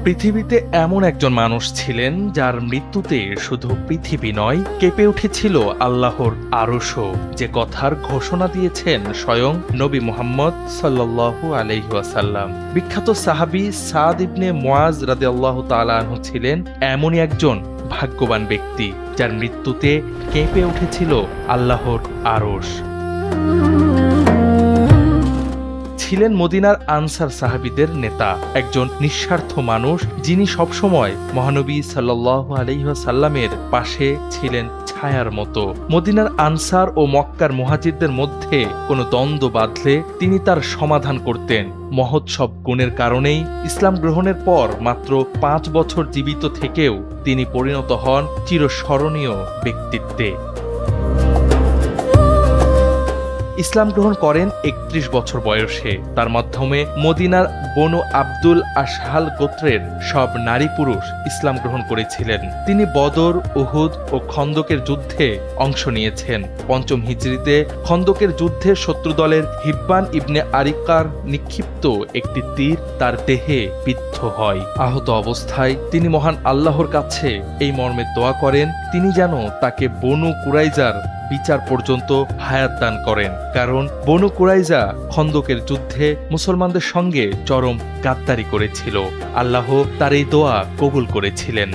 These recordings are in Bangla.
পৃথিবীতে এমন একজন মানুষ ছিলেন যার মৃত্যুতে শুধু পৃথিবী নয়, কেঁপে উঠেছিল আল্লাহর আরশও, যে কথার ঘোষণা দিয়েছেন স্বয়ং নবী মুহাম্মদ সাল্লাল্লাহু আলাইহি ওয়াসাল্লাম। বিখ্যাত সাহাবী সাদ ইবনে মুআজ রাদিয়াল্লাহু তাআলা আনহু ছিলেন এমনই একজন ভাগ্যবান ব্যক্তি যার মৃত্যুতে কেঁপে উঠেছিল আল্লাহর আরশ। ছিলেন মদিনার আনসার সাহাবীদের নেতা, একজন নিঃস্বার্থ মানুষ যিনি সবসময় মহানবী সাল্লাল্লাহু আলাইহি ওয়াসাল্লামের পাশে ছিলেন ছায়ার মতো। মদিনার আনসার ও মক্কার মুহাজিরদের মধ্যে কোনো দ্বন্দ্ব বাঁধলে তিনি তার সমাধান করতেন। মহৎ সব গুণের কারণেই ইসলাম গ্রহণের পর মাত্র 5 বছর জীবিত থেকেও তিনি পরিণত হন চিরস্মরণীয় ব্যক্তিত্বে। ইসলাম গ্রহণ করেন 31 বছর বয়সে। তার মাধ্যমে মদিনার বনু আব্দুল আশহাল গোত্রের সব নারী পুরুষ ইসলাম গ্রহণ করেছিলেন। তিনি বদর, উহুদ ও খন্দকের যুদ্ধে অংশ নিয়েছেন। 5ম হিজরিতে খন্দকের যুদ্ধে শত্রুদলের হিব্বান ইবনে আরিকার নিক্ষিপ্ত একটি তীর তার দেহে বিদ্ধ হয়। আহত অবস্থায় তিনি মহান আল্লাহর কাছে এই মর্মে দোয়া করেন তিনি যেন তাকে বনু কুরাইজার বিচার পর্যন্ত হায়াত দান করেন, কারণ বনু কুরাইজা খন্দকের যুদ্ধে মুসলমানদের সঙ্গে চরম গাদ্দারি করেছিল। আল্লাহ তার এই দোয়া কবুল করেছিলেন।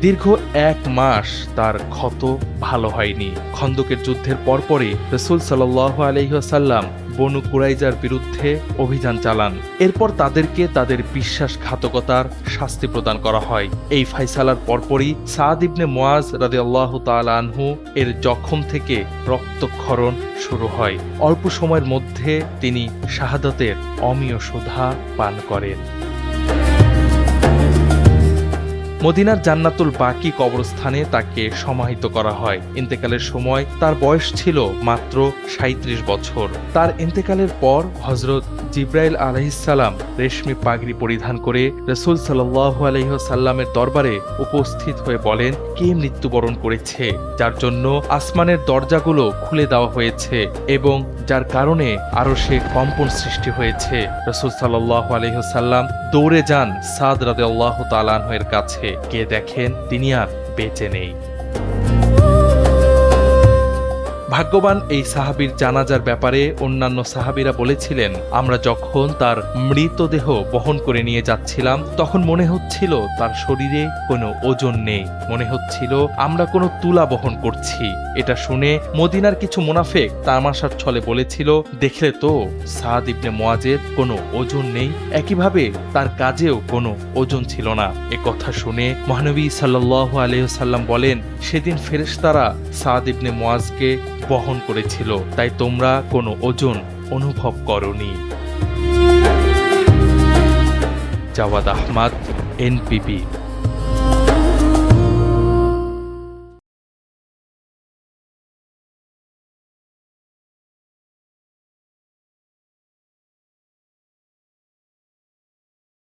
দীর্ঘ 1 মাস তার ক্ষত ভালো হয়নি। খন্দকের যুদ্ধের পরপরই রাসূল সাল্লাল্লাহু আলাইহি ওয়াসাল্লাম বনু কুরাইজার বিরুদ্ধে অভিযান চালান। এরপর তাদেরকে তাদের বিশ্বাসঘাতকতার শাস্তি প্রদান করা হয়। এই ফায়সালার পরপরই সাদ ইবনে মুআজ রাদিয়াল্লাহু তাআলা আনহু এর জখম থেকে রক্তক্ষরণ শুরু হয়। অল্প সময়ের মধ্যে তিনি শাহাদাতের অমীয় সুধা পান করেন। মদিনার জান্নাতুল বাকি কবরস্থানে তাকে সমাহিত করা হয়। ইন্তেকালের সময় তার বয়স ছিল মাত্র 37 বছর। তার ইন্তেকালের পর হযরত জিবরাইল আলাইহিসসালাম রেশমি পাগড়ি পরিধান করে রাসূল সাল্লাল্লাহু আলাইহি ওয়াসাল্লামের দরবারে উপস্থিত হয়ে বলেন, কে মৃত্যুবরণ করেছে, যার জন্য আসমানের দরজাগুলো খুলে দেওয়া হয়েছে এবং যার কারণে আরশে কম্পন সৃষ্টি হয়েছে। রাসূল সাল্লাল্লাহু আলাইহি ওয়াসাল্লাম দৌড়ে যান সাদ রাদিয়াল্লাহু তাআলা আনহু এর কাছে। কে দেখেন তিনি আর বেঁচে নেই। ভাগ্যবান এই সাহাবীর জানাজার ব্যাপারে অন্যান্য সাহাবীরা বলেছিলেন, আমরা যখন তার মৃতদেহ বহন করে নিয়ে যাচ্ছিলাম তখন মনে হচ্ছিল তার শরীরে কোনো ওজন নেই, মনে হচ্ছিল আমরা কোনো তুলা বহন করছি। এটা শুনে মদিনার কিছু মুনাফিক তামাশার ছলে বলেছিল, দেখলে তো সাদ ইবনে মুআজের কোনো ওজন নেই, একইভাবে তার কাজেও কোনো ওজন ছিল না। এ কথা শুনে মহানবী সাল্লাল্লাহু আলাইহি ওয়াসাল্লাম বলেন, সেদিন ফেরেশতারা সাদ ইবনে মুআজকে বহন করেছিল, তাই তোমরা কোনো ওজন অনুভব করনি। জাওয়াদ আহমদ, NPP।